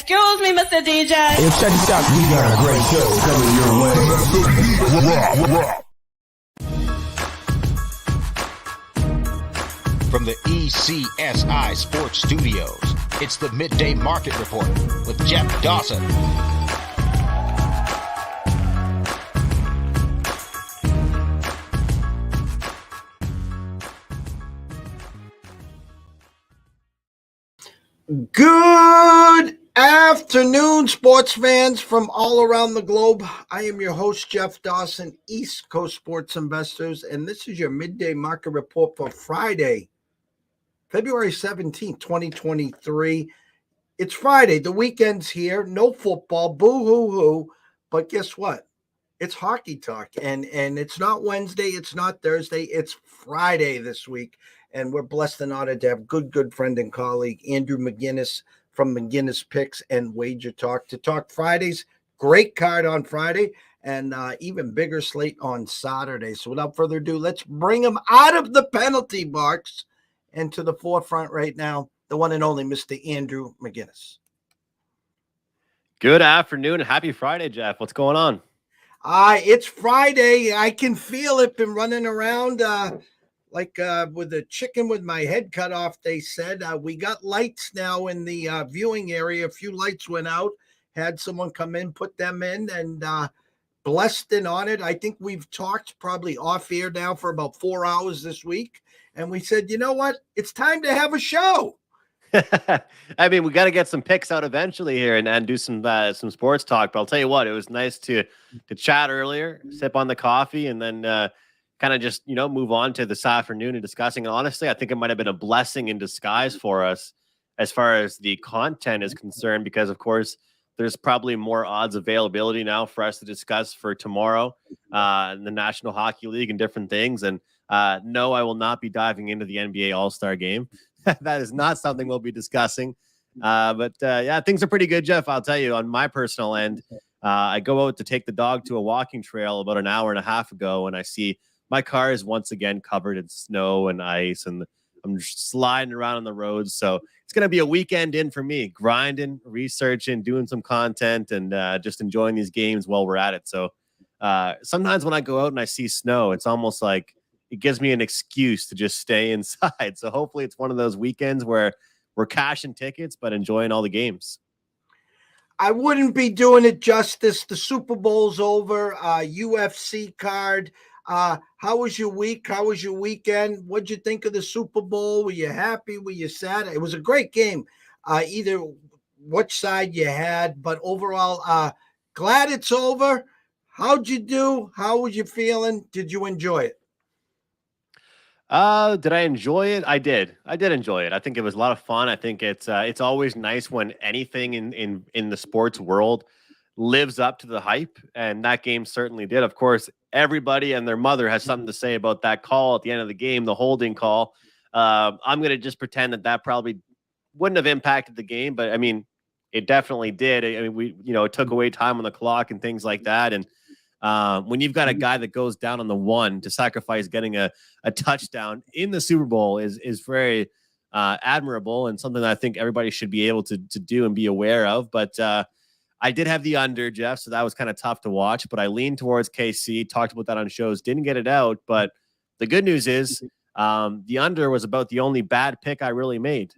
Excuse me, Mr. DJ. Hey, check this out. We got a great show coming your way. From the ECSI Sports Studios, it's the Midday Market Report with Jeff Dawson. Good afternoon, sports fans from all around the globe. I am your host, Jeff Dawson, East Coast Sports Investors, and this is your Midday Market Report for Friday, February 17th, 2023. It's Friday. The weekend's here. No football. Boo-hoo-hoo. But guess what? It's hockey talk, and it's not Wednesday. It's not Thursday. It's Friday this week. And we're blessed and honored to have good friend and colleague Andrew McInnis from McInnis Picks and Wager Talk to talk Fridays. Great card on Friday and even bigger slate on Saturday. So without further ado, let's bring him out of the penalty box and to the forefront right now, the one and only Mr. Andrew McInnis. Good afternoon and happy Friday, Jeff. What's going on? It's Friday. I can feel it. Been running around like with a chicken with my head cut off, they said. We got lights now in the viewing area. A few lights went out. Had someone come in, put them in, and blessed and honored. I think we've talked probably off air now for about 4 hours this week. And we said, you know what? It's time to have a show. I mean, we got to get some picks out eventually here and do some sports talk. But I'll tell you what, it was nice to chat earlier, sip on the coffee, and then kind of just, move on to this afternoon and discussing. And honestly, I think it might have been a blessing in disguise for us as far as the content is concerned, because of course there's probably more odds availability now for us to discuss for tomorrow in the National Hockey League and different things. And no, I will not be diving into the NBA All-Star game. That is not something we'll be discussing. But yeah, things are pretty good, Jeff. I'll tell you, on my personal end, I go out to take the dog to a walking trail about an hour and a half ago, and I see my car is once again covered in snow and ice, and I'm sliding around on the roads. So it's going to be a weekend in for me, grinding, researching, doing some content, and just enjoying these games while we're at it. So sometimes when I go out and I see snow, it's almost like it gives me an excuse to just stay inside. So hopefully it's one of those weekends where we're cashing tickets, but enjoying all the games. I wouldn't be doing it justice. The Super Bowl's over, UFC card. How was your week? How was your weekend? What'd you think of the Super Bowl? Were you happy? Were you sad? It was a great game, either which side you had, but overall, glad it's over. How'd you do? How was you feeling? Did you enjoy it? Did I enjoy it? I did enjoy it. I think it was a lot of fun. I think it's always nice when anything in the sports world lives up to the hype, and that game certainly did. Of course, everybody and their mother has something to say about that call at the end of the game, the holding call. I'm going to just pretend that probably wouldn't have impacted the game, but I mean, it definitely did. I mean, it took away time on the clock and things like that. And when you've got a guy that goes down on the one to sacrifice getting a touchdown in the Super Bowl is very admirable, and something that I think everybody should be able to do and be aware of. But I did have the under, Jeff, so that was kind of tough to watch, but I leaned towards KC, talked about that on shows, didn't get it out. But the good news is the under was about the only bad pick I really made,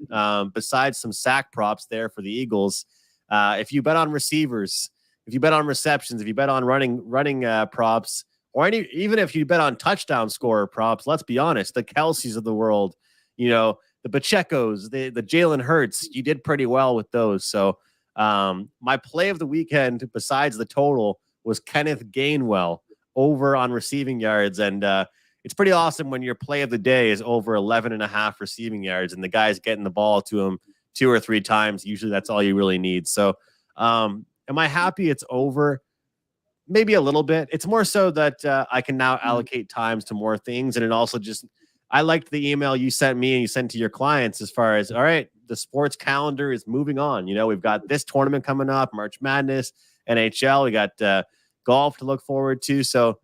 besides some sack props there for the Eagles. If you bet on receivers, if you bet on receptions, if you bet on running props, or even if you bet on touchdown scorer props, let's be honest, the Kelseys of the world, the Pachecos, the Jalen Hurts, you did pretty well with those. So my play of the weekend, besides the total, was Kenneth Gainwell over on receiving yards. And it's pretty awesome when your play of the day is over 11.5 receiving yards and the guy's getting the ball to him 2 or 3 times. Usually that's all you really need. So am I happy it's over? Maybe a little bit. It's more so that I can now allocate times to more things. And it also just, I liked the email you sent me and you sent to your clients as far as, all right, the sports calendar is moving on. We've got this tournament coming up, March Madness, NHL. We got golf to look forward to. So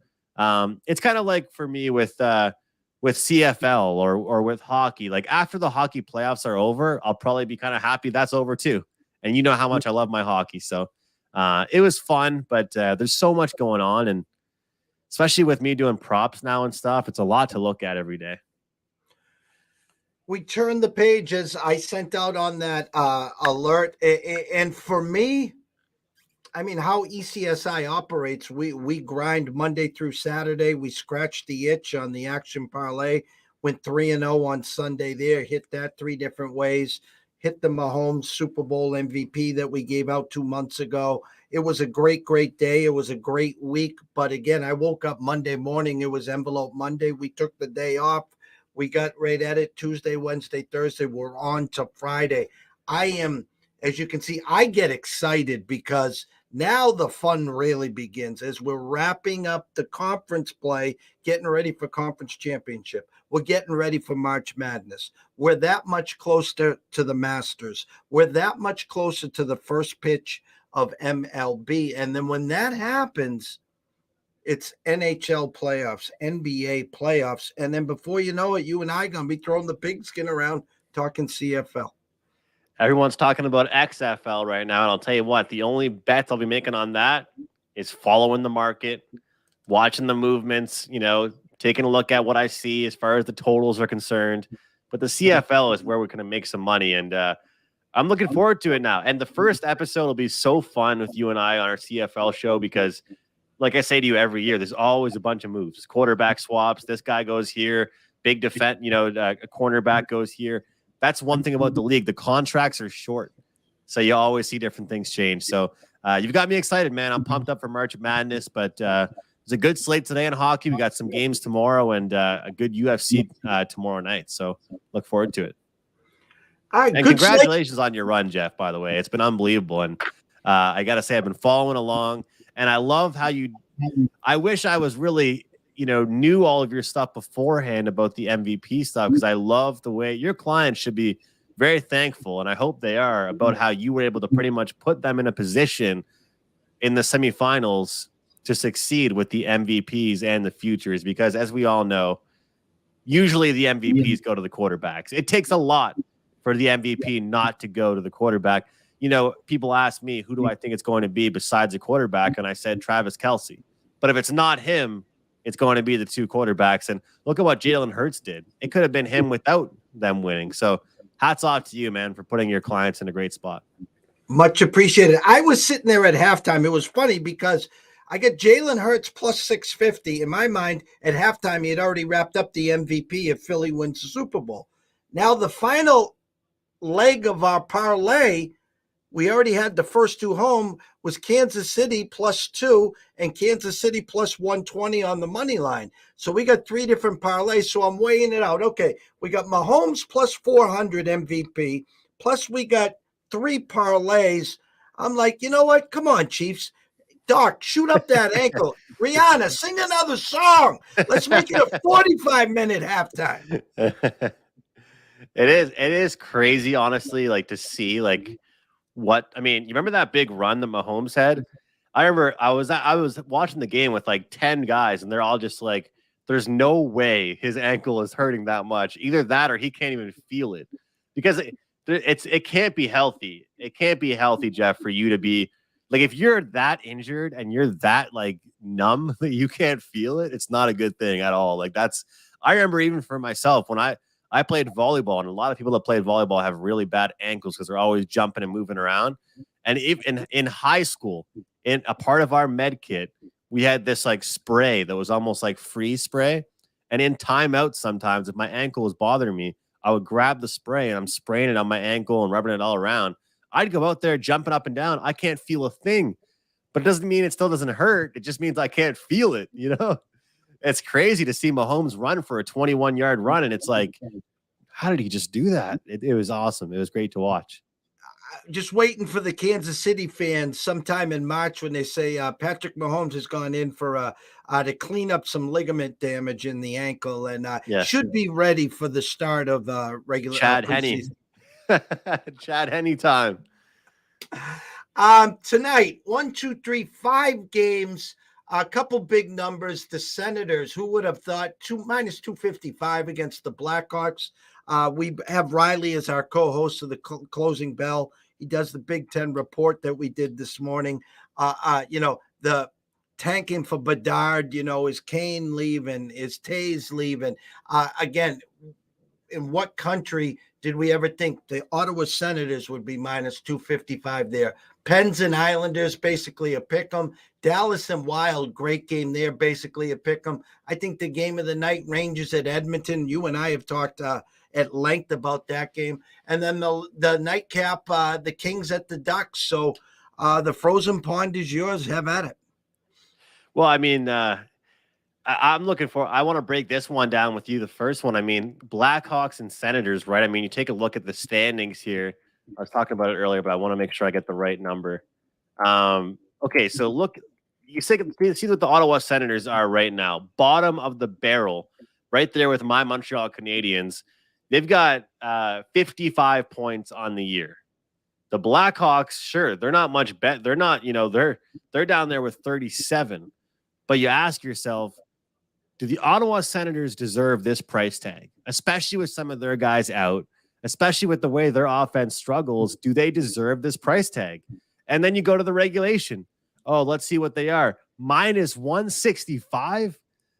it's kind of like for me with CFL or with hockey. Like after the hockey playoffs are over, I'll probably be kind of happy that's over too. and you know how much I love my hockey. So it was fun, but there's so much going on, and especially with me doing props now and stuff, it's a lot to look at every day. We turned the page as I sent out on that alert. And for me, I mean, how ECSI operates, we grind Monday through Saturday. We scratched the itch on the action parlay, went 3-0 on Sunday there, hit that 3 different ways, hit the Mahomes Super Bowl MVP that we gave out 2 months ago. It was a great, great day. It was a great week. But again, I woke up Monday morning. It was Envelope Monday. We took the day off. We got right at it Tuesday, Wednesday, Thursday. We're on to Friday. I am, as you can see, I get excited because now the fun really begins as we're wrapping up the conference play, getting ready for conference championship. We're getting ready for March Madness. We're that much closer to the Masters. We're that much closer to the first pitch of MLB. And then when that happens, it's NHL playoffs, NBA playoffs. And then before you know it, you and I are going to be throwing the pigskin around talking CFL. Everyone's talking about XFL right now, and I'll tell you what, the only bets I'll be making on that is following the market, watching the movements, taking a look at what I see as far as the totals are concerned. But the CFL is where we're going to make some money, and I'm looking forward to it now. And the first episode will be so fun with you and I on our CFL show because, like I say to you every year, there's always a bunch of moves. Quarterback swaps, this guy goes here, big defense, a cornerback goes here. That's one thing about the league. The contracts are short, so you always see different things change. So you've got me excited, man. I'm pumped up for March Madness, but it's a good slate today in hockey. We got some games tomorrow and a good UFC tomorrow night. So look forward to it. All right, and congratulations on your run, Jeff, by the way. It's been unbelievable. And I got to say, I've been following along, and I love how I wish I was really knew all of your stuff beforehand about the MVP stuff, because I love the way your clients should be very thankful, and I hope they are, about how you were able to pretty much put them in a position in the semifinals to succeed with the MVPs and the futures, because as we all know, usually the MVPs go to the quarterbacks. It takes a lot for the MVP not to go to the quarterback. People ask me, who do I think it's going to be besides a quarterback? And I said Travis Kelce. But if it's not him, it's going to be the 2 quarterbacks. And look at what Jalen Hurts did. It could have been him without them winning. So hats off to you, man, for putting your clients in a great spot. Much appreciated. I was sitting there at halftime. It was funny because I get Jalen Hurts plus 650. In my mind, at halftime, he had already wrapped up the MVP if Philly wins the Super Bowl. Now, the final leg of our parlay, we already had the first 2 home, was Kansas City plus 2 and Kansas City plus 120 on the money line. So we got 3 different parlays. So I'm weighing it out. Okay, we got Mahomes plus 400 MVP, plus we got 3 parlays. I'm like, you know what? Come on, Chiefs. Doc, shoot up that ankle. Rihanna, sing another song. Let's make it a 45-minute halftime. It is crazy, honestly, to see, you remember that big run that Mahomes had? I remember I was watching the game with 10 guys, and they're all just like, there's no way his ankle is hurting that much. Either that or he can't even feel it, because it can't be healthy. It can't be healthy, Jeff, for you to be if you're that injured and you're that numb that you can't feel it. It's not a good thing at all. I remember even for myself when I played volleyball, and a lot of people that played volleyball have really bad ankles because they're always jumping and moving around. And in high school, in a part of our med kit, we had this spray that was almost like freeze spray. And in timeout, sometimes if my ankle was bothering me, I would grab the spray and I'm spraying it on my ankle and rubbing it all around. I'd go out there jumping up and down. I can't feel a thing, but it doesn't mean it still doesn't hurt. It just means I can't feel it. It's crazy to see Mahomes run for a 21-yard run, and it's how did he just do that? It was awesome. It was great to watch. Just waiting for the Kansas City fans sometime in March when they say Patrick Mahomes has gone in for to clean up some ligament damage in the ankle, and should be ready for the start of regular Chad Henne. Chad Henne time. Tonight, 1, 2, 3, 5 games. A couple big numbers. The Senators, who would have thought, minus 255 against the Blackhawks. We have Riley as our co-host of the closing bell. He does the Big Ten report that we did this morning. The tanking for Bedard, is Kane leaving? Is Tays leaving? Again, in what country did we ever think the Ottawa Senators would be minus 255 there? Pens and Islanders, basically a pick 'em. Dallas and Wild, great game there, basically a pick 'em. I think the game of the night, Rangers at Edmonton. You and I have talked at length about that game. And then the nightcap, the Kings at the Ducks. So the frozen pond is yours. Have at it. Well, I mean, I'm looking for. I want to break this one down with you. The first one, I mean, Blackhawks and Senators, right? I mean, you take a look at the standings here. I was talking about it earlier, but I want to make sure I get the right number. Okay, so look, you see what the Ottawa Senators are right now. Bottom of the barrel, right there with my Montreal Canadiens. They've got 55 points on the year. The Blackhawks, sure, they're not much better. They're not, they're down there with 37. But you ask yourself, do the Ottawa Senators deserve this price tag, especially with some of their guys out, especially with the way their offense struggles? Do they deserve this price tag? And then you go to the regulation. Oh, let's see what they are. Minus 165.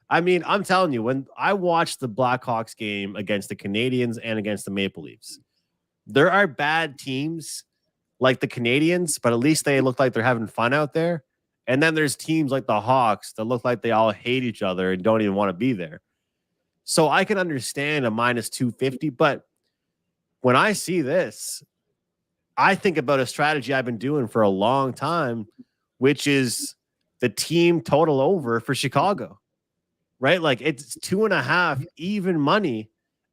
I mean, I'm telling you, when I watched the Blackhawks game against the Canadiens and against the Maple Leafs, there are bad teams like the Canadiens, but at least they look like they're having fun out there. And then there's teams like the Hawks that look like they all hate each other and don't even want to be there. So I can understand a minus 250, but when I see this, I think about a strategy I've been doing for a long time, which is the team total over for Chicago, right? Like it's 2.5 even money.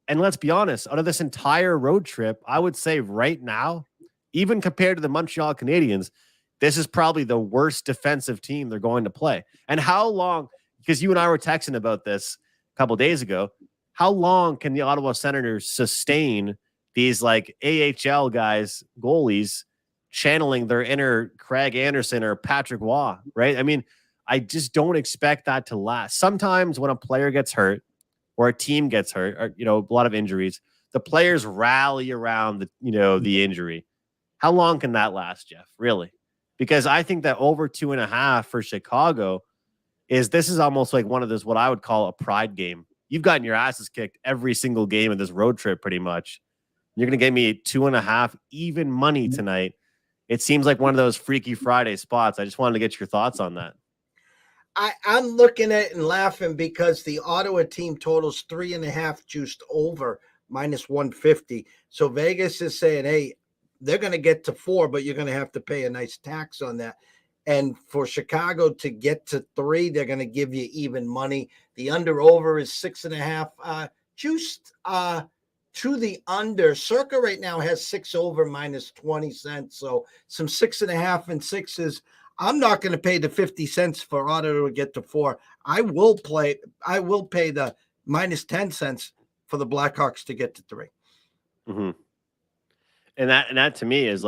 And let's be honest, out of this entire road trip, I would say right now, even compared to the Montreal Canadiens, this is probably the worst defensive team they're going to play. And how long, because you and I were texting about this a couple days ago, how long can the Ottawa Senators sustain these like AHL guys, goalies, channeling their inner Craig Anderson or Patrick Waugh, right? I mean, I just don't expect that to last. Sometimes when a player gets hurt or a team gets hurt, or, a lot of injuries, the players rally around the injury. How long can that last, Jeff? Really? Because I think that over 2.5 for Chicago this is almost like one of those, what I would call a pride game. You've gotten your asses kicked every single game of this road trip, pretty much. You're going to give me 2.5 even money tonight. It seems like one of those Freaky Friday spots. I just wanted to get your thoughts on that. I'm looking at it and laughing because the Ottawa team totals 3.5 juiced over minus 150. So Vegas is saying, hey, they're going to get to 4, but you're going to have to pay a nice tax on that. And for Chicago to get to 3, they're going to give you even money. The under over is 6.5. Juiced to the under. Circa right now has 6 over minus 20 cents. So some 6.5 and 6s. I'm not going to pay the 50 cents for Ottawa to get to 4. I will pay the minus 10 cents for the Blackhawks to get to 3. Mm-hmm. And that to me is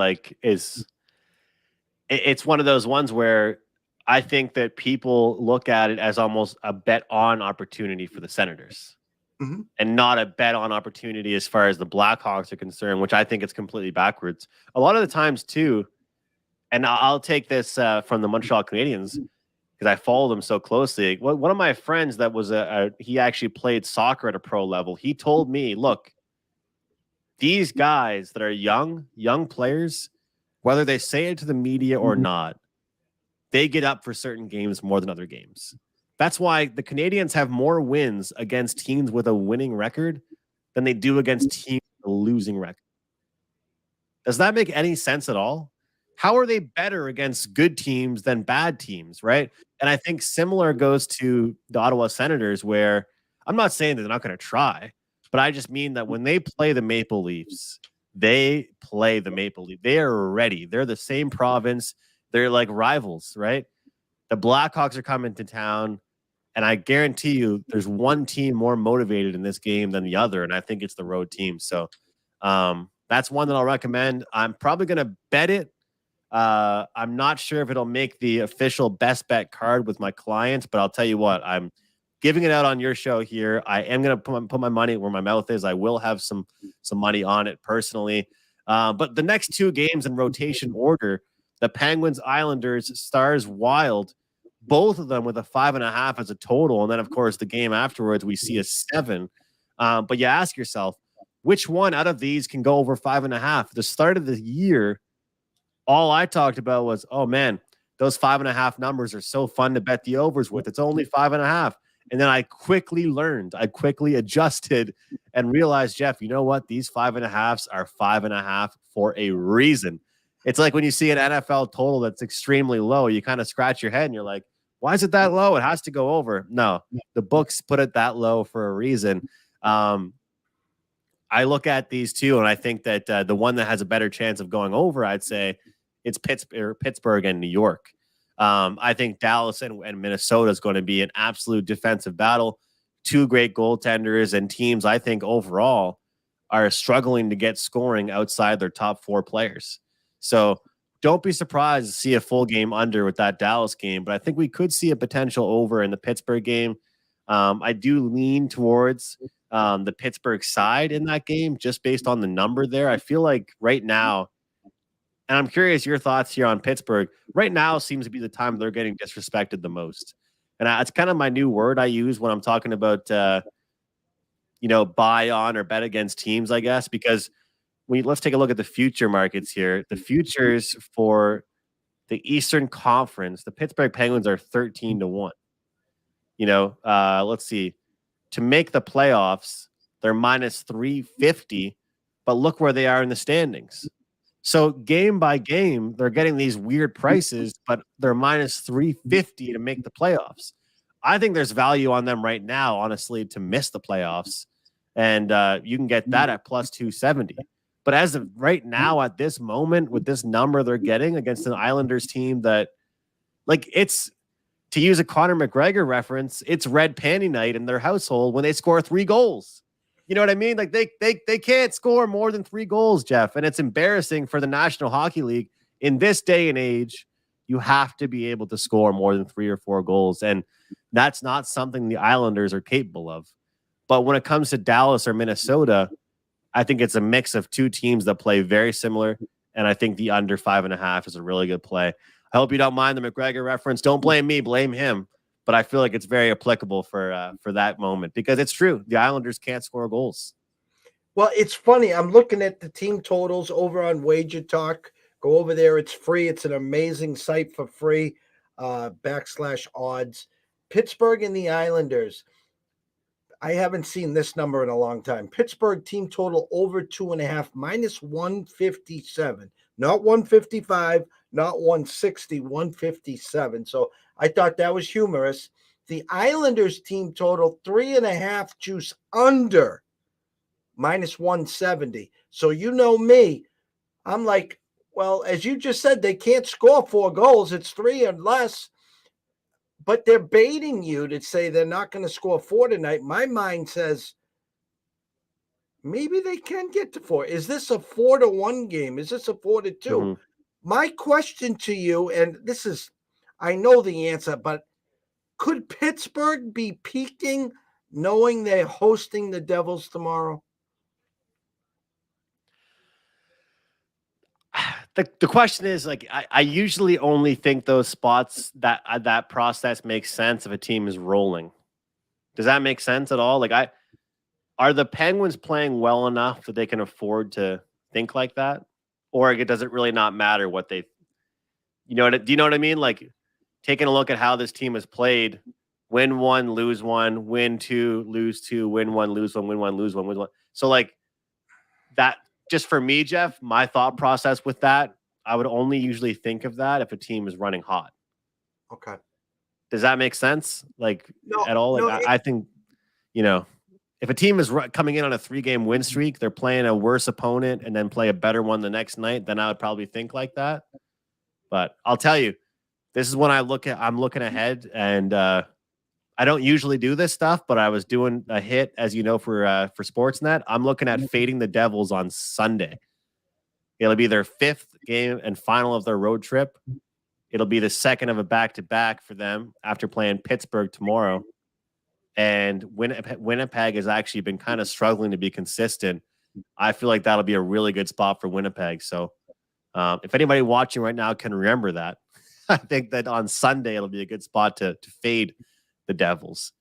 it's one of those ones where I think that people look at it as almost a bet on opportunity for the Senators, and not a bet on opportunity as far as the Blackhawks are concerned, which I think it's completely backwards. A lot of the times too, and I'll take this from the Montreal Canadiens because I follow them so closely. One of my friends that was he actually played soccer at a pro level. He told me, look, these guys that are young players, whether they say it to the media or not, they get up for certain games more than other games. That's why the Canadiens have more wins against teams with a winning record than they do against teams with a losing record. Does that make any sense at all? How are they better against good teams than bad teams, right? And I think similar goes to the Ottawa Senators, where I'm not saying that they're not going to try, but I just mean that when they play the Maple Leafs, they play the Maple Leafs. They are ready. They're the same province. They're like rivals, right? The Blackhawks are coming to town, and I guarantee you there's one team more motivated in this game than the other, and I think it's the road team. So that's one that I'll recommend. I'm probably going to bet it. I'm not sure if it'll make the official best bet card with my clients, but I'll tell you what, I'm giving it out on your show here. I am going to put my money where my mouth is. I will have some money on it personally. But the next two games in rotation order, the Penguins, Islanders, Stars, Wild, both of them with a 5.5 as a total. And then, of course, the game afterwards, we see a 7. But you ask yourself, which one out of these can go over 5.5? The start of the year, all I talked about was, oh, man, those 5.5 numbers are so fun to bet the overs with. It's only 5.5. And then I quickly adjusted and realized, Jeff, you know what? These 5.5s are 5.5 for a reason. It's like when you see an NFL total that's extremely low, you kind of scratch your head and you're like, why is it that low? It has to go over. No, the books put it that low for a reason. I look at these two, and I think that the one that has a better chance of going over, I'd say it's Pittsburgh and New York. I think Dallas and Minnesota is going to be an absolute defensive battle. Two great goaltenders and teams, I think, overall are struggling to get scoring outside their top 4 players. So don't be surprised to see a full game under with that Dallas game, but I think we could see a potential over in the Pittsburgh game. I do lean towards the Pittsburgh side in that game just based on the number there. I feel like right now, and I'm curious your thoughts here on Pittsburgh, right now seems to be the time they're getting disrespected the most. And it's kind of my new word I use when I'm talking about, buy on or bet against teams, I guess, because let's take a look at the future markets here. The futures for the Eastern Conference, the Pittsburgh Penguins are 13-1. Let's see. To make the playoffs, they're minus 350, but look where they are in the standings. So game by game, they're getting these weird prices, but they're minus 350 to make the playoffs. I think there's value on them right now, honestly, to miss the playoffs. And you can get that at plus 270. But as of right now, at this moment, with this number they're getting against an Islanders team that, it's, to use a Conor McGregor reference, it's red panty night in their household when they score 3 goals. You know what I mean? They can't score more than 3 goals, Jeff. And it's embarrassing for the National Hockey League. In this day and age, you have to be able to score more than 3 or 4 goals. And that's not something the Islanders are capable of. But when it comes to Dallas or Minnesota, I think it's a mix of two teams that play very similar. And I think the under 5.5 is a really good play. I hope you don't mind the McGregor reference. Don't blame me, blame him. But I feel like it's very applicable for that moment because it's true. The Islanders can't score goals. Well, it's funny. I'm looking at the team totals over on Wager Talk. Go over there. It's free. It's an amazing site for free. /odds. Pittsburgh and the Islanders. I haven't seen this number in a long time. Pittsburgh team total over 2.5, minus 157. Not 155, not 160, 157. So I thought that was humorous. The Islanders team total 3.5 juice under, minus 170. So you know me. I'm like, well, as you just said, they can't score 4 goals. It's 3 or less. But they're baiting you to say they're not going to score 4 tonight. My mind says maybe they can get to 4. Is this a 4-1 game? Is this a 4-2? Mm-hmm. My question to you, and this is, I know the answer, but could Pittsburgh be peaking knowing they're hosting the Devils tomorrow? The question is, I usually only think those spots that process makes sense if a team is rolling. Does that make sense at all? Are the Penguins playing well enough that they can afford to think like that? Or does it really not matter what they, do you know what I mean? Taking a look at how this team has played, win 1, lose 1, win 2, lose 2, win 1, lose 1, win 1, lose 1, win 1. So that, just for me, Jeff, my thought process with that, I would only usually think of that if a team is running hot. Okay. Does that make sense? No, at all? No, I think, if a team is coming in on a 3-game win streak, they're playing a worse opponent and then play a better one the next night, then I would probably think like that. But I'll tell you, this is when I'm looking ahead, and I don't usually do this stuff, but I was doing a hit, as you know, for Sportsnet. I'm looking at fading the Devils on Sunday. It'll be their 5th game and final of their road trip. It'll be the second of a back-to-back for them after playing Pittsburgh tomorrow. And Winnipeg has actually been kind of struggling to be consistent. I feel like that'll be a really good spot for Winnipeg. So if anybody watching right now can remember that, I think that on Sunday it'll be a good spot to fade the Devils.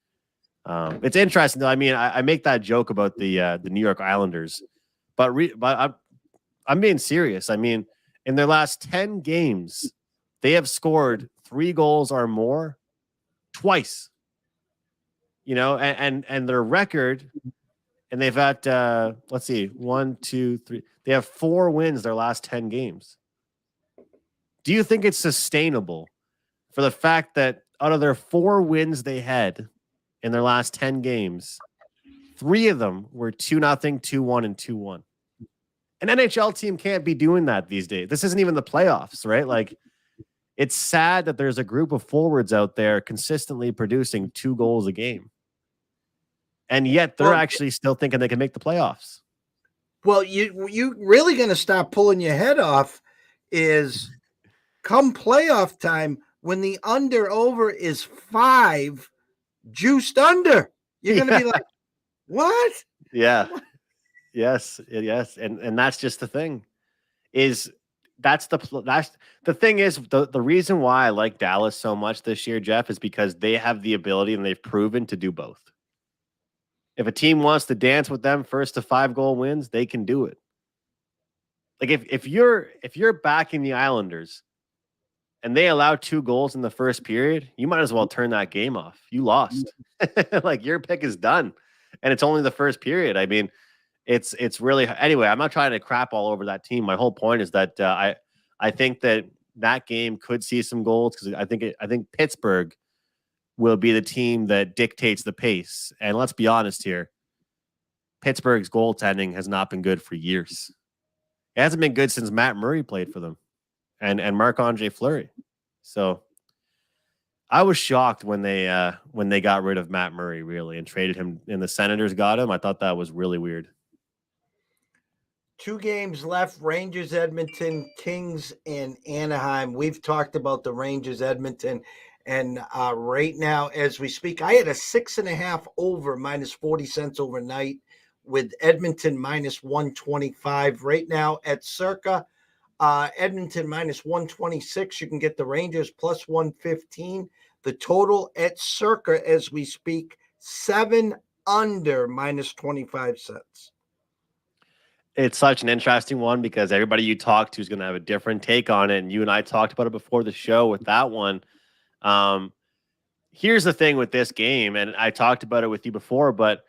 It's interesting though. I mean, I make that joke about the New York Islanders, but I'm being serious. I mean, in their last 10 games, they have scored 3 goals or more twice. You know, and their record, and they've got let's see, 1, 2, 3. They have 4 wins their last 10 games. Do you think it's sustainable for the fact that out of their 4 wins they had in their last 10 games, 3 of them were 2-0, 2-1, and 2-1? An NHL team can't be doing that these days. This isn't even the playoffs, right? Like, it's sad that there's a group of forwards out there consistently producing 2 goals a game. And yet they're actually still thinking they can make the playoffs. Well, you really going to stop pulling your head off is come playoff time when the under-over is 5 juiced under. You're going to be like, what? Yeah. Yes. And that's just the thing that's the thing is the reason why I like Dallas so much this year, Jeff, is because they have the ability and they've proven to do both. If a team wants to dance with them first to 5 goal wins, they can do it. Like if you're backing the Islanders and they allow 2 goals in the first period, you might as well turn that game off. You lost. Like, your pick is done. And it's only the first period. I mean, it's really, anyway, I'm not trying to crap all over that team. My whole point is that I think that game could see some goals, because I think Pittsburgh will be the team that dictates the pace. And let's be honest here, Pittsburgh's goaltending has not been good for years. It hasn't been good since Matt Murray played for them and Marc-Andre Fleury. So I was shocked when they got rid of Matt Murray, really, and traded him, and the Senators got him. I thought that was really weird. 2 games left: Rangers, Edmonton, Kings, and Anaheim. We've talked about the Rangers, Edmonton, and right now, as we speak, I had a 6.5 over -40 overnight, with Edmonton -125. Right now at Circa, Edmonton -126. You can get the Rangers +115. The total at Circa as we speak, 7 under -25 cents. It's such an interesting one because everybody you talk to is going to have a different take on it. And you and I talked about it before the show with that one. Here's the thing with this game, and I talked about it with you before, but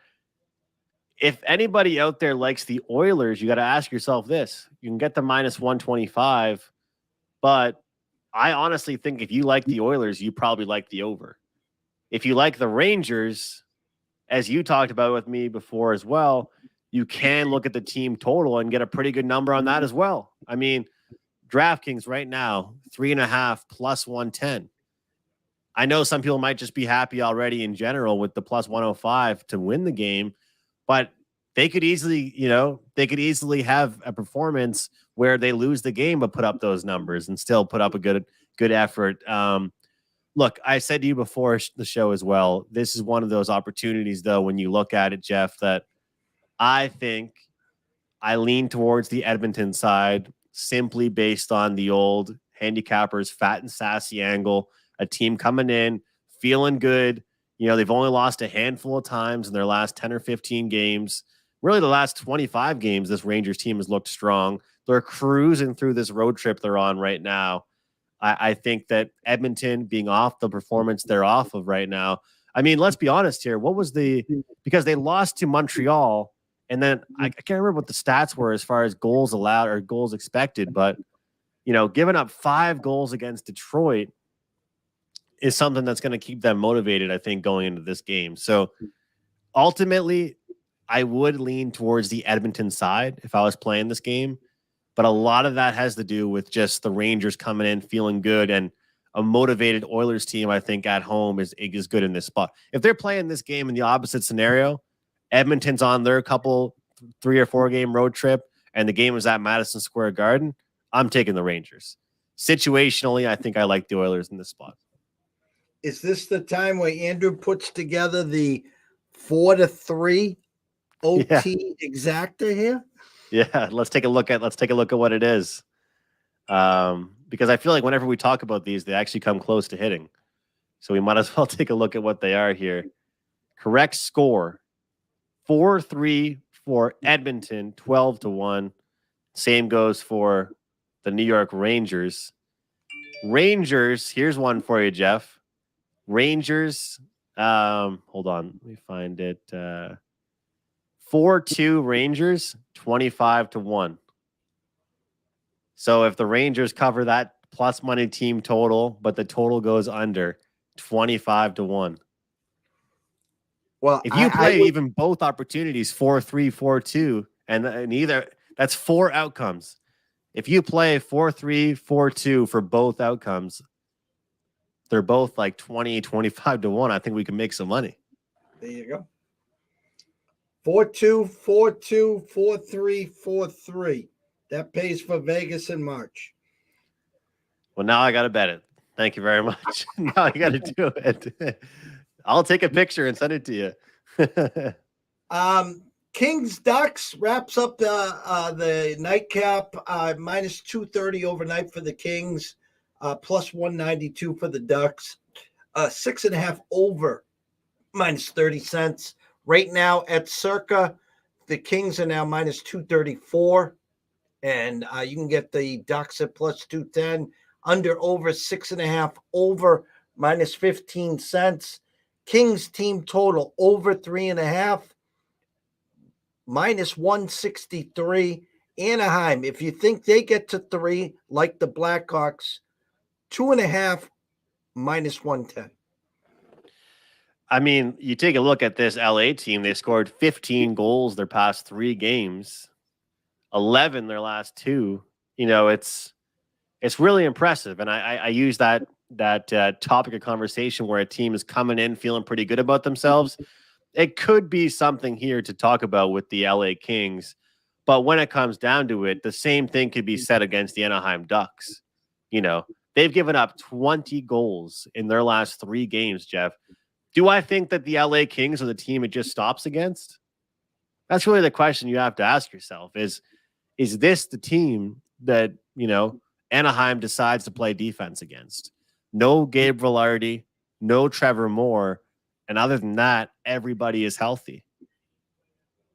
if anybody out there likes the Oilers, you got to ask yourself this. You can get the -125, but I honestly think if you like the Oilers, you probably like the over. If you like the Rangers, as you talked about with me before as well, you can look at the team total and get a pretty good number on that as well. I mean, DraftKings right now, 3.5 +110. I know some people might just be happy already in general with the +105 to win the game, but they could easily, have a performance where they lose the game but put up those numbers and still put up a good effort. Look, I said to you before the show as well, this is one of those opportunities, though, when you look at it, Jeff, that I think I lean towards the Edmonton side simply based on the old handicappers, fat and sassy angle, a team coming in, feeling good. They've only lost a handful of times in their last 10 or 15 games. Really, the last 25 games, this Rangers team has looked strong. They're cruising through this road trip they're on right now. I think that Edmonton being off the performance they're off of right now. I mean, let's be honest here. Because they lost to Montreal, and then I can't remember what the stats were as far as goals allowed or goals expected, but, giving up 5 goals against Detroit is something that's going to keep them motivated, I think, going into this game. So ultimately, I would lean towards the Edmonton side if I was playing this game. But a lot of that has to do with just the Rangers coming in, feeling good, and a motivated Oilers team, I think, at home is good in this spot. If they're playing this game in the opposite scenario, Edmonton's on their 3 or 4 game road trip, and the game is at Madison Square Garden, I'm taking the Rangers. Situationally, I think I like the Oilers in this spot. Is this the time where Andrew puts together the 4-3 OT exacta here? Yeah, let's take a look at what it is. Because I feel like whenever we talk about these, they actually come close to hitting. So we might as well take a look at what they are here. Correct score 4-3 for Edmonton, 12-1. Same goes for the New York Rangers. Rangers, here's one for you, Jeff. Rangers, hold on, let me find it. 4-2 Rangers, 25-1. So if the Rangers cover that plus money team total, but the total goes under, 25-1. Well, If you play even both opportunities, 4-3, 4-2, and either, that's 4 outcomes. If you play 4-3, 4-2 for both outcomes, they're both like 20, 25-1. I think we can make some money. There you go. 4-2, 4-2, 4-3, 4-3. That pays for Vegas in March. Well, now I got to bet it. Thank you very much. Now I got to do it. I'll take a picture and send it to you. Kings Ducks wraps up the nightcap. Minus 230 overnight for the Kings. Plus 192 for the Ducks. 6.5 over. Minus 30 cents. Right now at Circa, the Kings are now minus 234. And you can get the Ducks at plus 210. Under over 6.5 over minus 15 cents. Kings team total over 3.5 minus 163. Anaheim, if you think they get to 3 like the Blackhawks, 2.5 minus 110. I mean, you take a look at this LA team, they scored 15 goals their past 3 games, 11 their last 2. You know, it's really impressive. And I use that topic of conversation where a team is coming in feeling pretty good about themselves. It could be something here to talk about with the LA Kings. But when it comes down to it, the same thing could be said against the Anaheim Ducks. You know, they've given up 20 goals in their last 3 games, Jeff. Do I think that the LA Kings are the team it just stops against? That's really the question you have to ask yourself. Is this the team that, you know, Anaheim decides to play defense against? No Gabe Vilardi, no Trevor Moore, and other than that, everybody is healthy.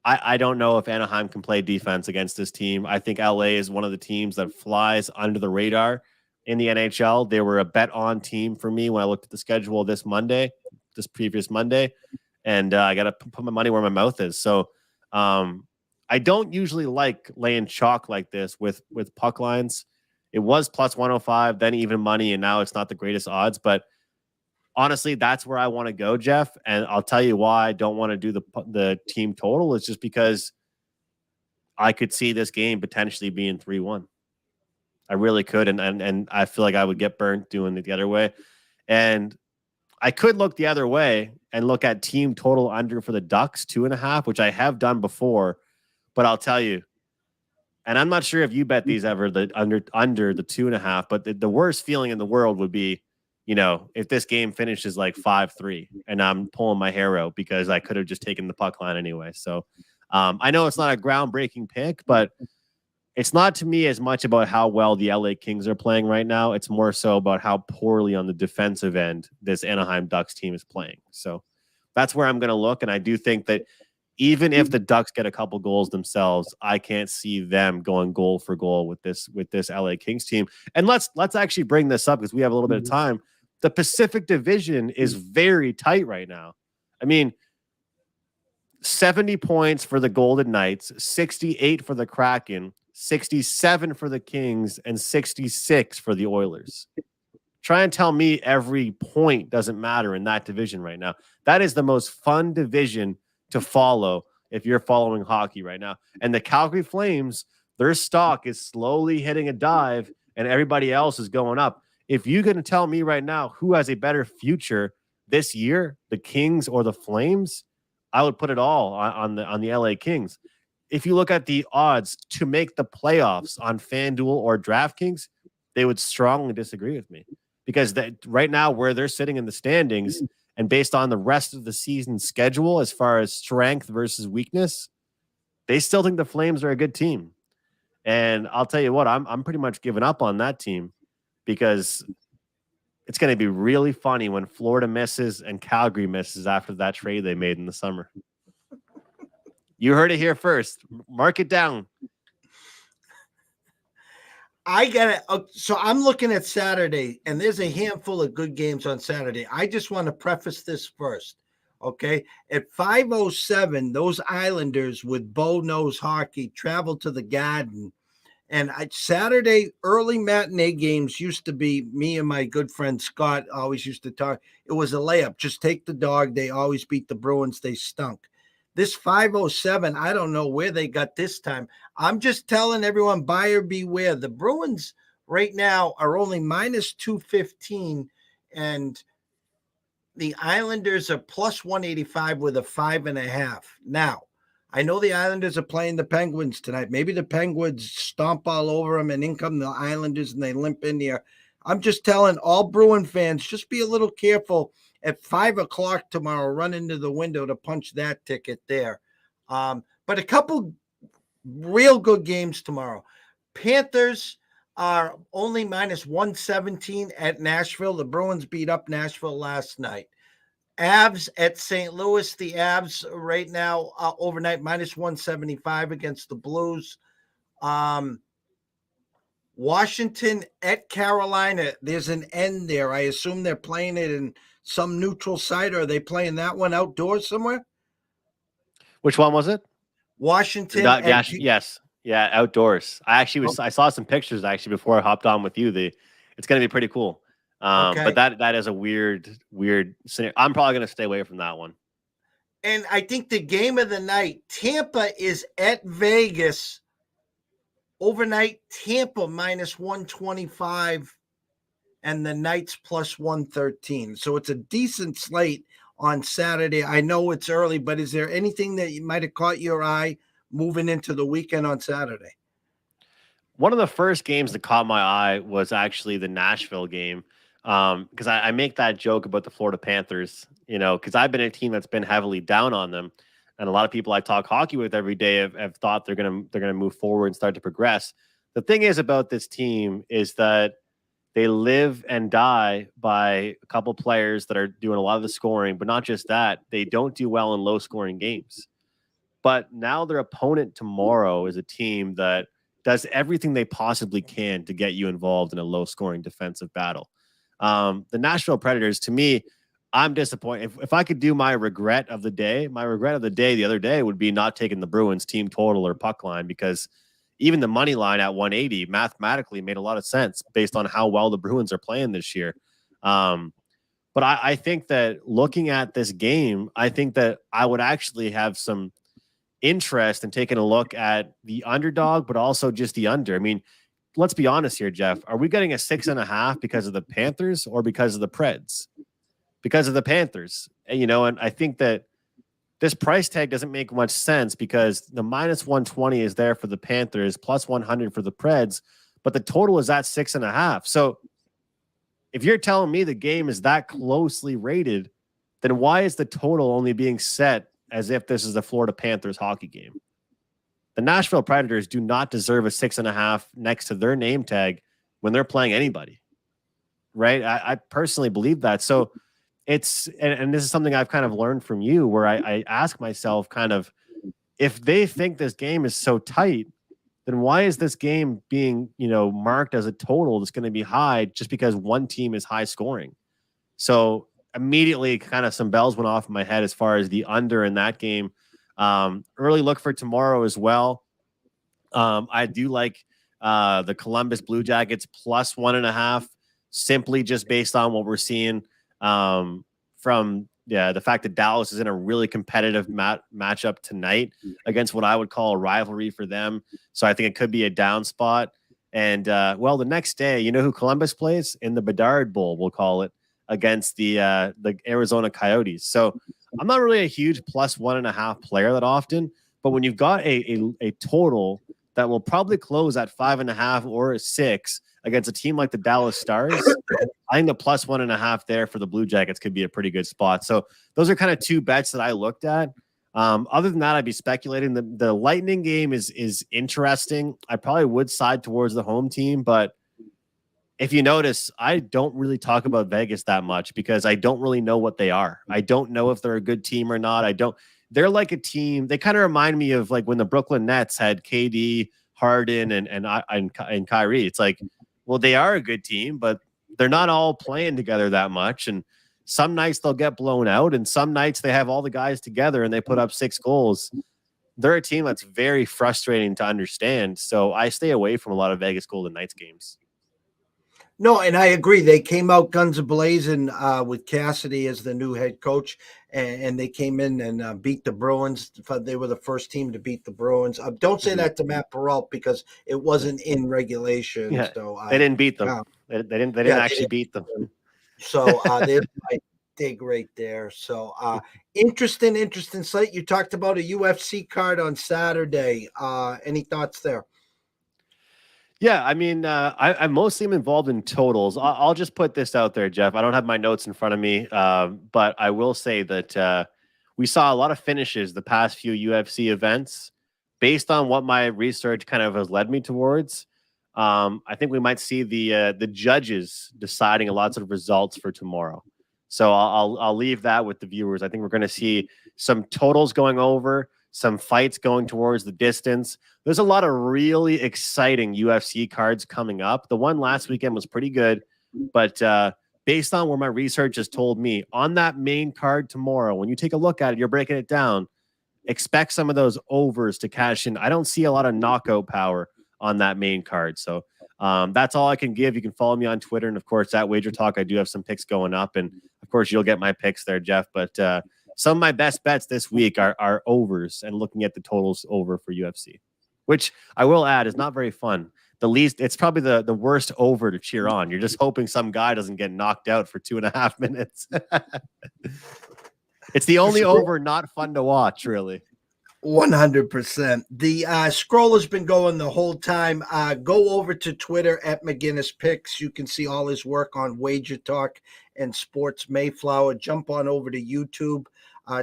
I don't know if Anaheim can play defense against this team. I think LA is one of the teams that flies under the radar in the NHL. They were a bet on team for me when I looked at the schedule this previous Monday, and I got to put my money where my mouth is. So I don't usually like laying chalk like this with puck lines. It was plus 105, then even money, and now it's not the greatest odds. But honestly, that's where I want to go, Jeff. And I'll tell you why I don't want to do the team total. It's just because I could see this game potentially being 3-1. I really could, and I feel like I would get burnt doing it the other way. And I could look the other way and look at team total under for the Ducks, 2.5, which I have done before. But I'll tell you, and I'm not sure if you bet these ever, the under the 2.5, but the worst feeling in the world would be, you know, if this game finishes like 5-3 and I'm pulling my hair out because I could have just taken the puck line anyway. So I know it's not a groundbreaking pick, but it's not to me as much about how well the LA Kings are playing right now. It's more so about how poorly on the defensive end this Anaheim Ducks team is playing. So that's where I'm going to look. And I do think that even if the Ducks get a couple goals themselves, I can't see them going goal for goal with this LA Kings team. And let's actually bring this up because we have a little bit of time. The Pacific Division is very tight right now. I mean, 70 points for the Golden Knights, 68 for the Kraken, 67 for the Kings, and 66 for the Oilers. Try and tell me every point doesn't matter in that division right now. That is the most fun division to follow if you're following hockey right now. And the Calgary Flames, their stock is slowly hitting a dive and everybody else is going up. If you're going to tell me right now who has a better future this year, the Kings or the Flames, I would put it all on the LA Kings. If you look at the odds to make the playoffs on FanDuel or DraftKings, they would strongly disagree with me because right now where they're sitting in the standings and based on the rest of the season schedule, as far as strength versus weakness, they still think the Flames are a good team. And I'll tell you what, I'm pretty much giving up on that team because it's going to be really funny when Florida misses and Calgary misses after that trade they made in the summer. You heard it here first. Mark it down. I get it. So I'm looking at Saturday, and there's a handful of good games on Saturday. I just want to preface this first. Okay. At 5:07, those Islanders with Bo Knows Hockey travel to the Garden. And Saturday early matinee games used to be me and my good friend Scott always used to talk. It was a layup. Just take the dog. They always beat the Bruins. They stunk. This 5:07, I don't know where they got this time. I'm just telling everyone, buyer beware. The Bruins right now are only minus 215, and the Islanders are plus 185 with a 5.5. Now, I know the Islanders are playing the Penguins tonight. Maybe the Penguins stomp all over them, and in come the Islanders, and they limp in here. I'm just telling all Bruin fans, just be a little careful. At 5 o'clock tomorrow, run into the window to punch that ticket there. But a couple real good games tomorrow. Panthers are only minus 117 at Nashville. The Bruins beat up Nashville last night. Avs at St. Louis. The Avs right now overnight minus 175 against the Blues. Washington at Carolina. There's an end there. I assume they're playing it in some neutral site, or are they playing that one outdoors somewhere? Which one was it? Washington. Yes. Yeah, outdoors. I saw some pictures actually before I hopped on with you. It's going to be pretty cool. Okay. But that is a weird scenario. I'm probably going to stay away from that one. And I think the game of the night, Tampa is at Vegas. Overnight, Tampa minus 125 and the Knights plus 113. So it's a decent slate on Saturday. I know it's early, but is there anything that you might have caught your eye moving into the weekend on Saturday? One of the first games that caught my eye was actually the Nashville game. Because I make that joke about the Florida Panthers, because I've been a team that's been heavily down on them. And a lot of people I talk hockey with every day have thought they're gonna move forward and start to progress. The thing is about this team is that they live and die by a couple players that are doing a lot of the scoring, but not just that, they don't do well in low scoring games. But now their opponent tomorrow is a team that does everything they possibly can to get you involved in a low scoring defensive battle. The Nashville Predators, to me, I'm disappointed. If I could do my regret of the day the other day would be not taking the Bruins team total or puck line, because even the money line at 180 mathematically made a lot of sense based on how well the Bruins are playing this year. But I think that looking at this game, I think that I would actually have some interest in taking a look at the underdog, but also just the under. I mean, let's be honest here, Jeff. Are we getting a 6.5 because of the Panthers or because of the Preds? Because of the Panthers. And I think that this price tag doesn't make much sense because the minus 120 is there for the Panthers, plus 100 for the Preds, but the total is at 6.5. So if you're telling me the game is that closely rated, then why is the total only being set as if this is the Florida Panthers hockey game? The Nashville Predators do not deserve a 6.5 next to their name tag when they're playing anybody, right? I personally believe that. So and this is something I've kind of learned from you, where I ask myself kind of, if they think this game is so tight, then why is this game being, marked as a total that's going to be high just because one team is high scoring? So immediately kind of some bells went off in my head as far as the under in that game. Early look for tomorrow as well. I do like the Columbus Blue Jackets plus 1.5, simply just based on what we're seeing from the fact that Dallas is in a really competitive matchup tonight against what I would call a rivalry for them. So I think it could be a down spot. And the next day, who Columbus plays in the Bedard Bowl, we'll call it, against the Arizona Coyotes. So I'm not really a huge plus 1.5 player that often, but when you've got a total that will probably close at 5.5 or 6 against a team like the Dallas Stars, I think the plus 1.5 there for the Blue Jackets could be a pretty good spot. So those are kind of two bets that I looked at. Other than that, I'd be speculating. The Lightning game is interesting. I probably would side towards the home team, but if you notice, I don't really talk about Vegas that much because I don't really know what they are. I don't know if they're a good team or not. They're like a team. They kind of remind me of like when the Brooklyn Nets had KD, Harden, and Kyrie. It's like, well, they are a good team, but they're not all playing together that much. And some nights they'll get blown out, and some nights they have all the guys together and they put up 6 goals. They're a team that's very frustrating to understand. So I stay away from a lot of Vegas Golden Knights games. No, and I agree. They came out guns a-blazing with Cassidy as the new head coach, and they came in and beat the Bruins. They were the first team to beat the Bruins. Don't say that to Matt Peralt because it wasn't in regulation. Yeah, so they didn't beat them. They didn't actually beat them. So there's my dig right there. So interesting slate. You talked about a UFC card on Saturday. Any thoughts there? Yeah, I mean, I mostly am involved in totals. I'll just put this out there, Jeff. I don't have my notes in front of me, but I will say that we saw a lot of finishes the past few UFC events. Based on what my research kind of has led me towards, I think we might see the judges deciding lots of results for tomorrow. So I'll leave that with the viewers. I think we're going to see some totals going over, some fights going towards the distance. There's a lot of really exciting UFC cards coming up. The one last weekend was pretty good, but based on where my research has told me, on that main card tomorrow, when you take a look at it, you're breaking it down, expect some of those overs to cash in. I don't see a lot of knockout power on that main card. So that's all I can give. You can follow me on Twitter. And of course, at Wager Talk, I do have some picks going up. And of course, you'll get my picks there, Jeff. But some of my best bets this week are overs and looking at the totals over for UFC, which I will add is not very fun. It's probably the worst over to cheer on. You're just hoping some guy doesn't get knocked out for 2.5 minutes. It's the only over not fun to watch, really. 100%. The scroll has been going the whole time. Go over to Twitter at McInnis Picks. You can see all his work on Wager Talk and Sports Mayflower. Jump on over to YouTube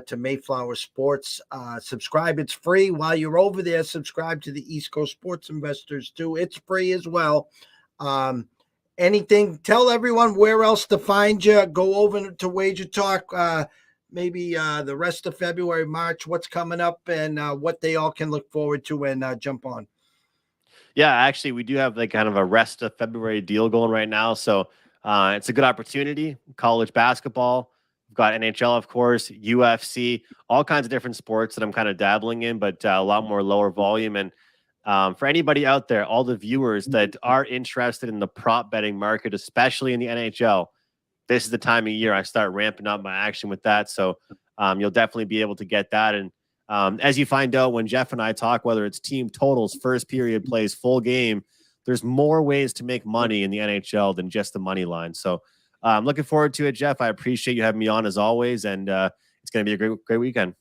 to Mayflower Sports. Subscribe. It's free. While you're over there, subscribe to the East Coast Sports Investors too. It's free as well. Anything, tell everyone where else to find you. Go over to Wager Talk. Maybe the rest of February, March, what's coming up and what they all can look forward to and jump on. Yeah, actually, we do have like kind of a rest of February deal going right now. So it's a good opportunity. College basketball, we've got NHL, of course, UFC, all kinds of different sports that I'm kind of dabbling in, but a lot more lower volume. And for anybody out there, all the viewers that are interested in the prop betting market, especially in the NHL, this is the time of year I start ramping up my action with that. So you'll definitely be able to get that. And as you find out when Jeff and I talk, whether it's team totals, first period plays, full game, there's more ways to make money in the NHL than just the money line. So I'm looking forward to it, Jeff. I appreciate you having me on as always. And it's going to be a great weekend.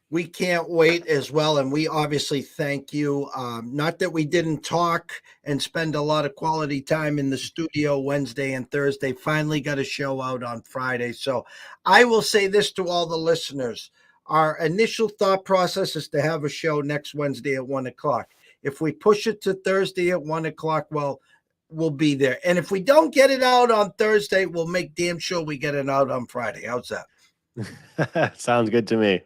We can't wait as well. And we obviously thank you. Not that we didn't talk and spend a lot of quality time in the studio Wednesday and Thursday. Finally got a show out on Friday. So I will say this to all the listeners. Our initial thought process is to have a show next Wednesday at 1:00. If we push it to Thursday at 1:00, well, we'll be there. And if we don't get it out on Thursday, we'll make damn sure we get it out on Friday. How's that? Sounds good to me.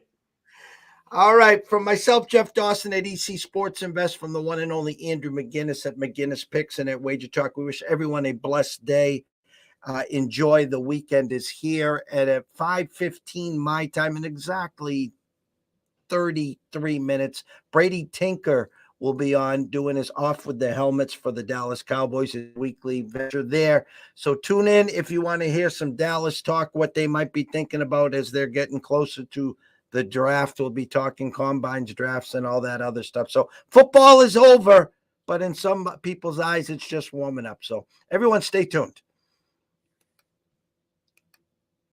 All right. From myself, Jeff Dawson at EC Sports Invest, from the one and only Andrew McInnis at McInnis Picks and at Wager Talk, we wish everyone a blessed day. Enjoy. The weekend is here. And at 5:15 my time in exactly 33 minutes, Brady Tinker will be on doing his Off with the Helmets for the Dallas Cowboys, his weekly venture there. So tune in if you want to hear some Dallas talk, what they might be thinking about as they're getting closer to the draft. We'll be talking combines, drafts, and all that other stuff. So football is over, but in some people's eyes, it's just warming up. So everyone stay tuned.